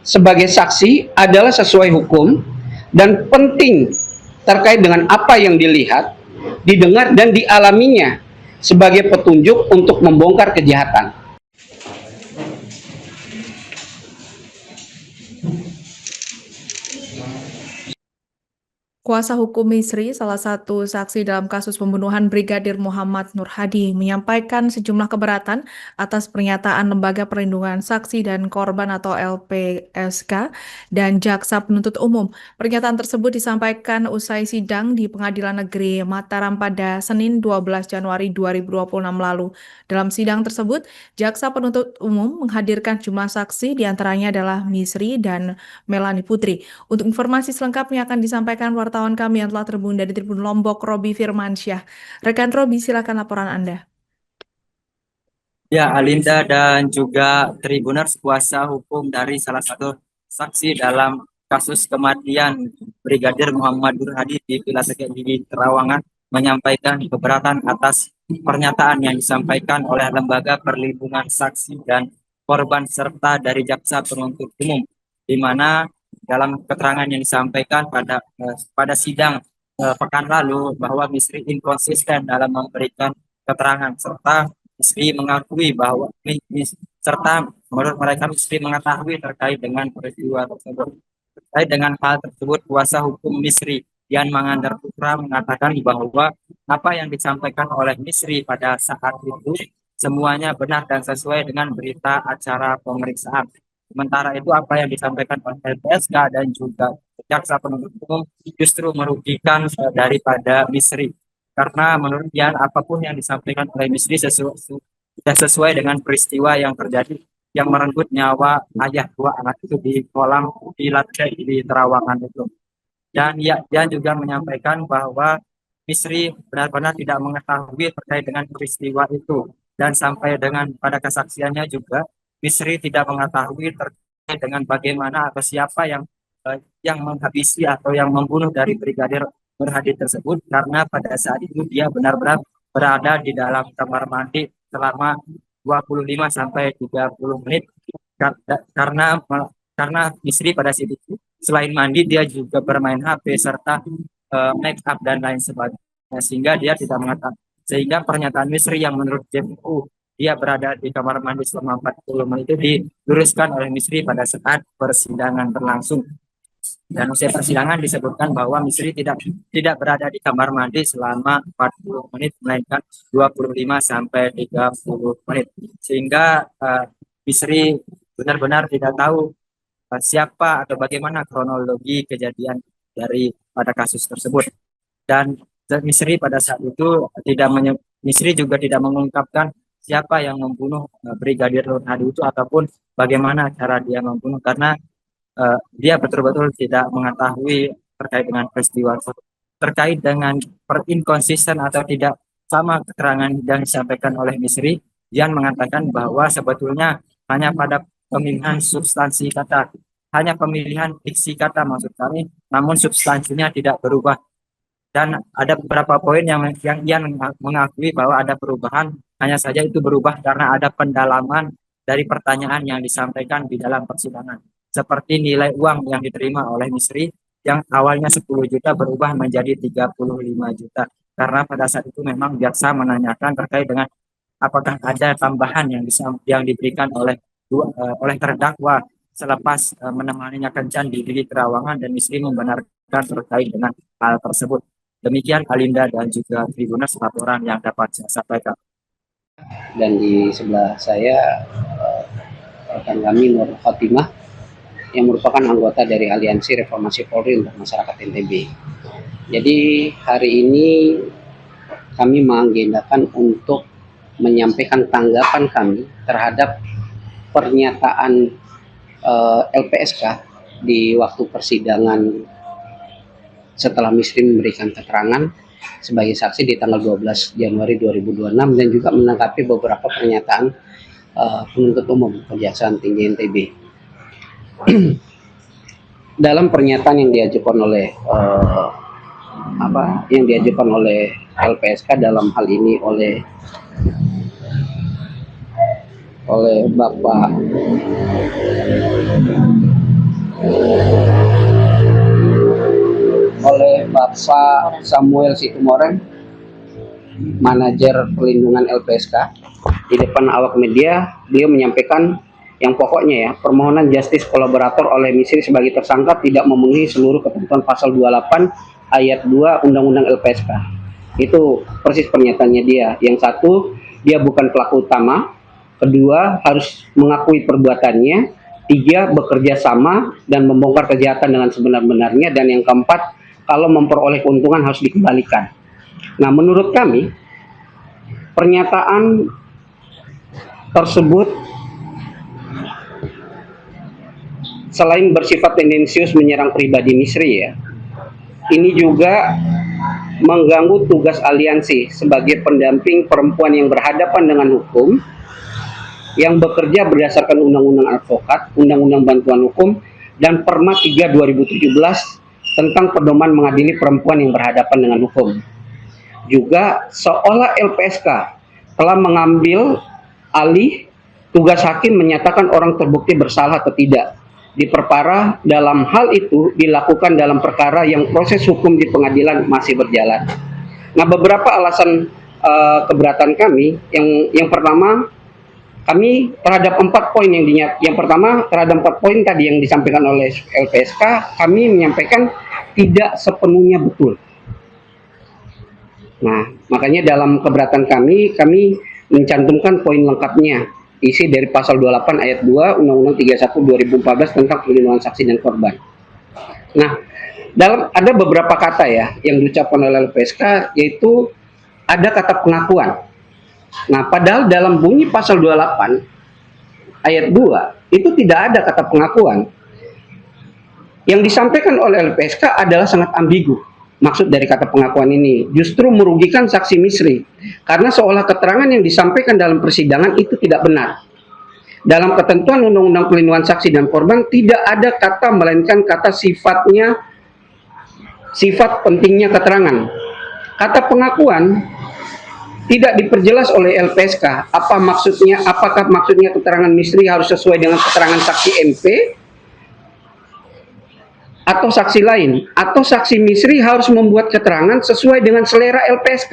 sebagai saksi adalah sesuai hukum dan penting terkait dengan apa yang dilihat, didengar, dan dialaminya sebagai petunjuk untuk membongkar kejahatan. Kuasa hukum Misri, salah satu saksi dalam kasus pembunuhan Brigadir Muhammad Nur Hadi, menyampaikan sejumlah keberatan atas pernyataan Lembaga Perlindungan Saksi dan Korban atau LPSK dan Jaksa Penuntut Umum. Pernyataan tersebut disampaikan usai sidang di Pengadilan Negeri Mataram pada Senin 12 Januari 2026 lalu. Dalam sidang tersebut, Jaksa Penuntut Umum menghadirkan jumlah saksi, diantaranya adalah Misri dan Melani Putri. Untuk informasi selengkapnya akan disampaikan wartawan kami yang telah terhubung dari Tribun Lombok, Robi Firmansyah. Rekan Robi, silakan laporan Anda. Ya, Alinda dan juga Tribuners, kuasa hukum dari salah satu saksi dalam kasus kematian Brigadir Muhammad Nur Hadi di Villa di Terawangan menyampaikan keberatan atas pernyataan yang disampaikan oleh Lembaga Perlindungan Saksi dan Korban serta dari Jaksa Penuntut Umum, di mana dalam keterangan yang disampaikan pada sidang pekan lalu bahwa Misri inkonsisten dalam memberikan keterangan serta Misri mengakui bahwa serta menurut mereka Misri mengetahui terkait dengan peristiwa tersebut. Terkait dengan hal tersebut, kuasa hukum Misri Dian Mangandar Putra mengatakan bahwa apa yang disampaikan oleh Misri pada saat itu semuanya benar dan sesuai dengan berita acara pemeriksaan. Sementara itu apa yang disampaikan oleh LPSK dan juga Jaksa Penuntut Umum justru merugikan daripada Misri. Karena menurut Dian, apapun yang disampaikan oleh Misri sudah sesuai dengan peristiwa yang terjadi yang merenggut nyawa ayah dua anak itu di kolam di lantai di Terawangan itu. Dan ya, Dian juga menyampaikan bahwa Misri benar-benar tidak mengetahui terkait dengan peristiwa itu. Dan sampai dengan pada kesaksiannya juga, Misri tidak mengetahui terkait dengan bagaimana atau siapa yang menghabisi atau yang membunuh dari Brigadir Nur Hadi tersebut, karena pada saat itu dia benar-benar berada di dalam kamar mandi selama 25 sampai 30 menit karena Misri pada saat itu selain mandi dia juga bermain HP serta make up dan lain sebagainya, sehingga dia tidak mengetahui, sehingga pernyataan Misri yang menurut JPU dia berada di kamar mandi selama 40 menit itu diluruskan oleh Misri pada saat persidangan berlangsung. Dan usai persidangan disebutkan bahwa Misri tidak berada di kamar mandi selama 40 menit melainkan 25 sampai 30 menit. Sehingga Misri benar-benar tidak tahu siapa atau bagaimana kronologi kejadian dari pada kasus tersebut. Dan Misri pada saat itu Misri juga tidak mengungkapkan siapa yang membunuh Brigadir Nur Hadi itu ataupun bagaimana cara dia membunuh, karena dia betul-betul tidak mengetahui terkait dengan peristiwa terkait dengan inkonsisten atau tidak sama keterangan yang disampaikan oleh Misri. Dian mengatakan bahwa sebetulnya hanya pada pemilihan substansi kata, hanya pemilihan diksi kata maksud kami, namun substansinya tidak berubah. Dan ada beberapa poin yang Dian mengakui bahwa ada perubahan, hanya saja itu berubah karena ada pendalaman dari pertanyaan yang disampaikan di dalam persidangan. Seperti nilai uang yang diterima oleh Misri yang awalnya 10 juta berubah menjadi 35 juta. Karena pada saat itu memang jaksa menanyakan terkait dengan apakah ada tambahan yang diberikan oleh terdakwa selepas menemaninya kencan di Terawangan, dan Misri membenarkan terkait dengan hal tersebut. Demikian Alinda dan juga Tribuners laporan yang dapat saya sampaikan. Dan di sebelah saya rekan kami Nur Fatimah yang merupakan anggota dari Aliansi Reformasi Polri untuk Masyarakat NTB. Jadi hari ini kami mengagendakan untuk menyampaikan tanggapan kami terhadap pernyataan LPSK di waktu persidangan setelah Misri memberikan keterangan sebagai saksi di tanggal 12 Januari 2026 dan juga menanggapi beberapa pernyataan penuntut umum Kejaksaan Tinggi NTB. Dalam pernyataan yang diajukan oleh LPSK dalam hal ini oleh Bapak Pak Samuel Situmorang, manajer perlindungan LPSK. Di depan awak media, dia menyampaikan yang pokoknya ya, permohonan justice kolaborator oleh Misri sebagai tersangka tidak memenuhi seluruh ketentuan pasal 28 ayat 2 Undang-Undang LPSK. Itu persis pernyataannya dia. Yang satu, dia bukan pelaku utama. Kedua, harus mengakui perbuatannya. Tiga, bekerja sama dan membongkar kejahatan dengan sebenar-benarnya. Dan yang keempat, kalau memperoleh keuntungan harus dikembalikan. Nah, menurut kami, pernyataan tersebut selain bersifat tendensius menyerang pribadi Misri ya, ini juga mengganggu tugas aliansi sebagai pendamping perempuan yang berhadapan dengan hukum, yang bekerja berdasarkan Undang-Undang Advokat, Undang-Undang Bantuan Hukum, dan Perma 3 2017 tentang pedoman mengadili perempuan yang berhadapan dengan hukum. Juga seolah LPSK telah mengambil alih tugas hakim menyatakan orang terbukti bersalah atau tidak. Diperparah dalam hal itu dilakukan dalam perkara yang proses hukum di pengadilan masih berjalan. Nah, beberapa alasan keberatan kami, yang pertama, kami terhadap 4 poin yang pertama terhadap 4 poin tadi yang disampaikan oleh LPSK, kami menyampaikan tidak sepenuhnya betul. Nah, makanya dalam keberatan kami mencantumkan poin lengkapnya, isi dari pasal 28 ayat 2 Undang-Undang 31 2014 tentang perlindungan saksi dan korban. Nah, ada beberapa kata ya yang diucapkan oleh LPSK, yaitu ada kata pengakuan. Nah, padahal dalam bunyi pasal 28 ayat 2 itu tidak ada kata pengakuan. Yang disampaikan oleh LPSK adalah sangat ambigu. Maksud dari kata pengakuan ini justru merugikan saksi Misri karena seolah keterangan yang disampaikan dalam persidangan itu tidak benar. Dalam ketentuan Undang-Undang Perlindungan Saksi dan Korban tidak ada kata melainkan kata sifat pentingnya keterangan. Kata pengakuan tidak diperjelas oleh LPSK apakah maksudnya keterangan Misri harus sesuai dengan keterangan saksi MP atau saksi lain, atau saksi Misri harus membuat keterangan sesuai dengan selera LPSK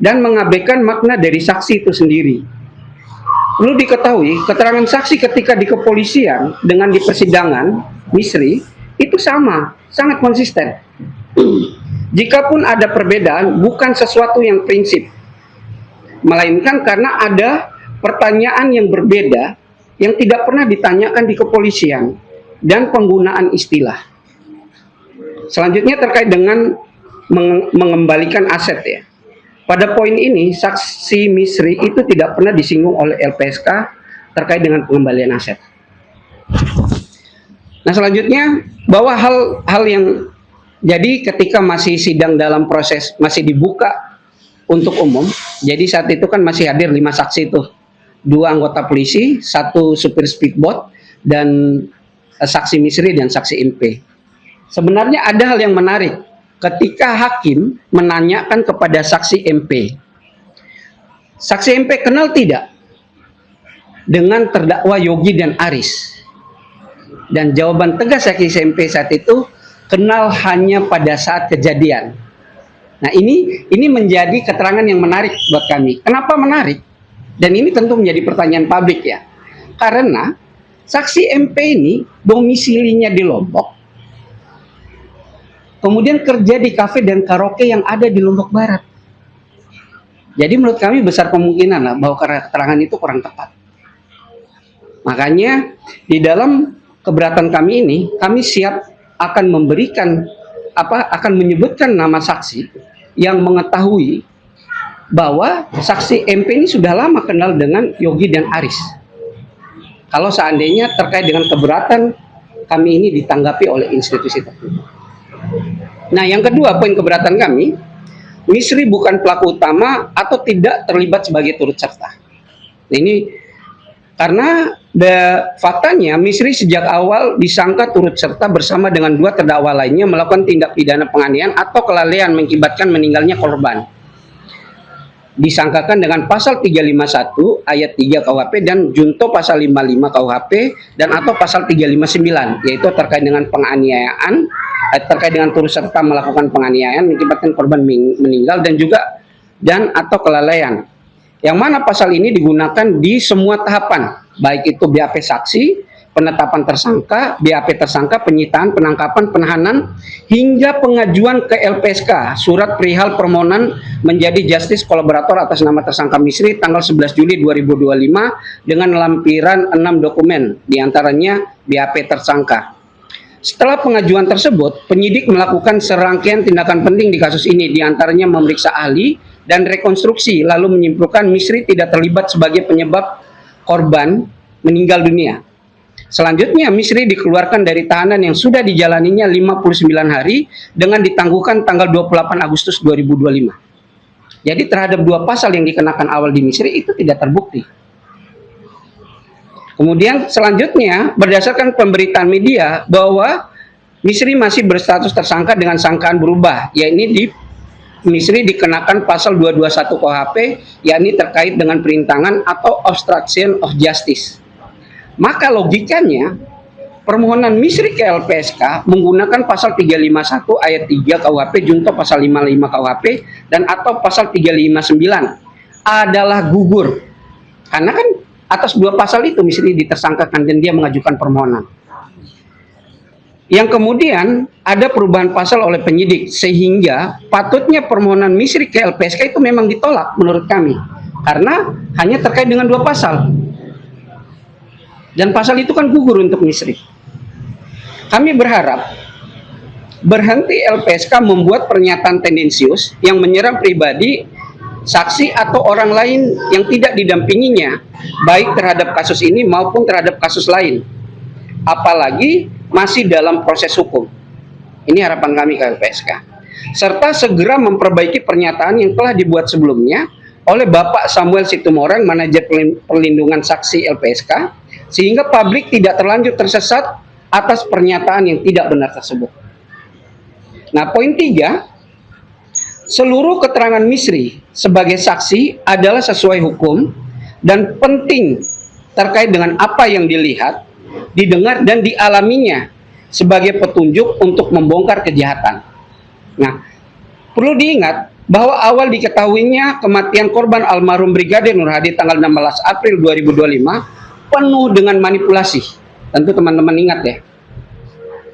dan mengabaikan makna dari saksi itu sendiri. Perlu diketahui, keterangan saksi ketika di kepolisian dengan di persidangan Misri itu sama, sangat konsisten. Jikapun ada perbedaan, bukan sesuatu yang prinsip, melainkan karena ada pertanyaan yang berbeda yang tidak pernah ditanyakan di kepolisian dan penggunaan istilah. Selanjutnya terkait dengan mengembalikan aset ya. Pada poin ini saksi Misri itu tidak pernah disinggung oleh LPSK terkait dengan pengembalian aset. Nah, selanjutnya bahwa hal yang jadi ketika masih sidang dalam proses masih dibuka untuk umum, jadi saat itu kan masih hadir 5 saksi itu, 2 anggota polisi, 1 supir speedboat, dan saksi Misri dan saksi MP. Sebenarnya ada hal yang menarik ketika hakim menanyakan kepada saksi MP. Saksi MP kenal tidak dengan terdakwa Yogi dan Aris? Dan jawaban tegas saksi MP saat itu, kenal hanya pada saat kejadian. Nah, ini menjadi keterangan yang menarik buat kami. Kenapa menarik? Dan ini tentu menjadi pertanyaan publik ya. Karena saksi MP ini domisilinya di Lombok, kemudian kerja di kafe dan karaoke yang ada di Lombok Barat. Jadi menurut kami besar kemungkinan lah bahwa keterangan itu kurang tepat. Makanya di dalam keberatan kami ini, kami siap akan akan menyebutkan nama saksi yang mengetahui bahwa saksi MP ini sudah lama kenal dengan Yogi dan Aris. Kalau seandainya terkait dengan keberatan kami ini ditanggapi oleh institusi tertentu. Nah, yang kedua poin keberatan kami, Misri bukan pelaku utama atau tidak terlibat sebagai turut serta. Nah, ini karena faktanya Misri sejak awal disangka turut serta bersama dengan 2 terdakwa lainnya melakukan tindak pidana penganiayaan atau kelalaian mengakibatkan meninggalnya korban. Disangkakan dengan pasal 351 ayat 3 KUHP dan junto pasal 55 KUHP dan atau pasal 359, yaitu terkait dengan penganiayaan terkait dengan turut serta melakukan penganiayaan mengakibatkan korban meninggal dan atau kelalaian. Yang mana pasal ini digunakan di semua tahapan, baik itu BAP saksi, penetapan tersangka, BAP tersangka, penyitaan, penangkapan, penahanan, hingga pengajuan ke LPSK, surat perihal permohonan menjadi justice kolaborator atas nama tersangka Misri tanggal 11 Juli 2025 dengan lampiran 6 dokumen, diantaranya BAP tersangka. Setelah pengajuan tersebut, penyidik melakukan serangkaian tindakan penting di kasus ini, diantaranya memeriksa ahli dan rekonstruksi, lalu menyimpulkan Misri tidak terlibat sebagai penyebab korban meninggal dunia. Selanjutnya, Misri dikeluarkan dari tahanan yang sudah dijalaninya 59 hari dengan ditangguhkan tanggal 28 Agustus 2025. Jadi terhadap 2 pasal yang dikenakan awal di Misri itu tidak terbukti. Kemudian selanjutnya, berdasarkan pemberitaan media bahwa Misri masih berstatus tersangka dengan sangkaan berubah, yaitu Misri dikenakan pasal 221 KUHP, yakni terkait dengan perintangan atau obstruction of justice. Maka logikanya, permohonan Misri ke LPSK menggunakan pasal 351 ayat 3 KUHP junto pasal 55 KUHP dan atau pasal 359 adalah gugur. Karena kan atas 2 pasal itu Misri ditersangkakan dan dia mengajukan permohonan. Yang kemudian ada perubahan pasal oleh penyidik sehingga patutnya permohonan Misri ke LPSK itu memang ditolak menurut kami karena hanya terkait dengan 2 pasal dan pasal itu kan gugur untuk Misri. Kami berharap berhenti LPSK membuat pernyataan tendensius yang menyerang pribadi, saksi atau orang lain yang tidak didampinginya baik terhadap kasus ini maupun terhadap kasus lain, apalagi masih dalam proses hukum. Ini harapan kami ke LPSK. Serta segera memperbaiki pernyataan yang telah dibuat sebelumnya oleh Bapak Samuel Situmorang, manajer perlindungan saksi LPSK, sehingga publik tidak terlanjur tersesat atas pernyataan yang tidak benar tersebut. Nah, poin 3, seluruh keterangan Misri sebagai saksi adalah sesuai hukum dan penting terkait dengan apa yang dilihat, didengar dan dialaminya sebagai petunjuk untuk membongkar kejahatan. Nah, perlu diingat bahwa awal diketahuinya kematian korban almarhum Brigadir Nur Hadi tanggal 16 April 2025 penuh dengan manipulasi. Tentu teman-teman ingat ya.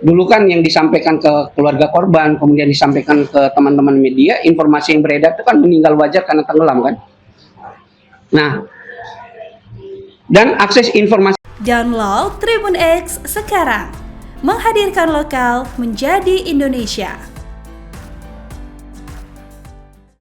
Dulu kan yang disampaikan ke keluarga korban, kemudian disampaikan ke teman-teman media, informasi yang beredar itu kan meninggal wajar karena tenggelam kan. Nah, dan akses informasi. Download Tribun X sekarang, menghadirkan lokal menjadi Indonesia.